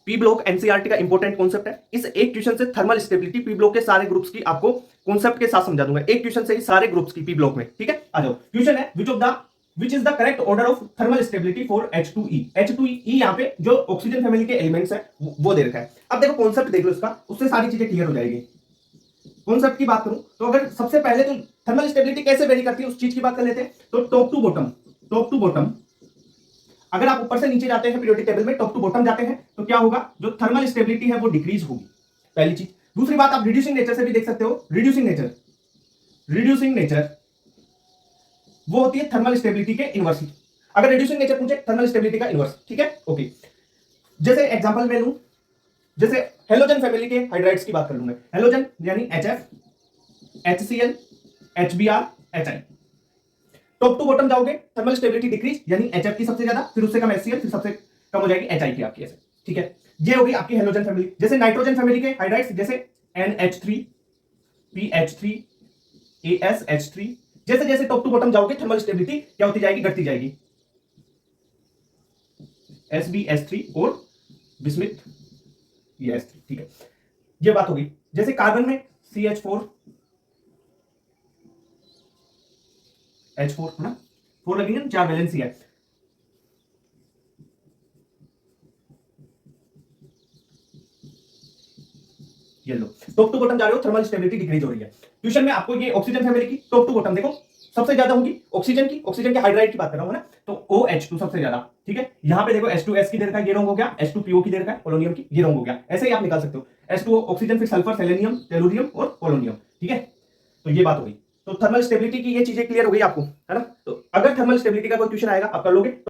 P block NCERT का important concept है। इस एक क्वेश्चन से थर्मल स्टेबिलिटी पी ब्लॉक के सारे ग्रुप्स की आपको कॉन्सेप्ट के साथ समझा दूंगा, एक क्वेश्चन से ही सारे ग्रुप्स की पी ब्लॉक में। ठीक है, आ जाओ। क्वेश्चन है which is the correct order of thermal stability for H2E। H2E यहाँ पे जो ऑक्सीजन फैमिली के एलिमेंट्स है वो दे रखा है। अब देखो कॉन्सेप्ट देख लो इसका, उससे सारी चीजें क्लियर हो जाएगी। कॉन्सेप्ट की बात करूं तो अगर सबसे पहले तो थर्मल स्टेबिलिटी कैसे वेरी करती है उस चीज की बात कर लेते हैं। तो टॉप टू बॉटम अगर आप ऊपर से नीचे जाते हैं पीरियोडिक टेबल में, टॉप टू बॉटम जाते हैं तो क्या होगा, जो थर्मल स्टेबिलिटी है वो डिक्रीज होगी, पहली चीज। दूसरी बात आप रिड्यूसिंग नेचर से भी देख सकते हो। रिड्यूसिंग नेचर वो होती है थर्मल स्टेबिलिटी के इनवर्स। अगर रिड्यूसिंग नेचर पूछे थर्मल स्टेबिलिटी का इनवर्स, ठीक है, ओके। जैसे एग्जांपल मैं लूं, जैसे हेलोजन फैमिली के हाइड्राइड्स की बात कर लूंगा। हेलोजन यानी HF, HCl, HBr, HI। Top to bottom जाओगे थर्मल स्टेबिलिटी डिक्रीज, यानी HF की सबसे ज्यादा, फिर उससे कम HCl, फिर सबसे कम हो जाएगी HI की आपकी, ऐसे। ठीक है, ये होगी आपकी हेलोजन फैमिली। जैसे नाइट्रोजन फैमिली के हाइड्राइड्स, जैसे NH3, PH3, ASH3, जैसे जैसे टॉप टू बॉटम जाओगे थर्मल स्टेबिलिटी क्या होती जाएगी, घटती जाएगी। SbS3 और बिस्मिथ ये S3। ठीक है, ये बात होगी। जैसे कार्बन में CH4, H4 ना, 4 लगेंगे ना, 4 वैलेंसी है। ये लो, टॉप टू बॉटम जा रहे हो, थर्मल स्टेबिलिटी डिक्रीज हो रही है। क्वेश्चन में आपको ये ऑक्सीजन फैमिली की टॉप टू बॉटम देखो, सबसे ज्यादा होगी ऑक्सीजन के हाइड्राइड की बात कर रहा हूं ना, तो OH2 सबसे ज्यादा। ठीक है, यहां पे देखो H2S की दे रखा है, ये रॉन्ग हो गया। H2PO की दे रखा है, पोलोनियम की, ये रॉन्ग हो गया। ऐसे ही आप निकाल सकते हो, H2O ऑक्सीजन, फिर सल्फर, सेलेनियम, टेलुरियम और पोलोनियम। ठीक है, तो ये बात हो गई। तो थर्मल स्टेबिलिटी की ये चीजें क्लियर हो गई आपको, है ना। तो अगर थर्मल स्टेबिलिटी का कोई क्वेश्चन आएगा आप कर लोगे।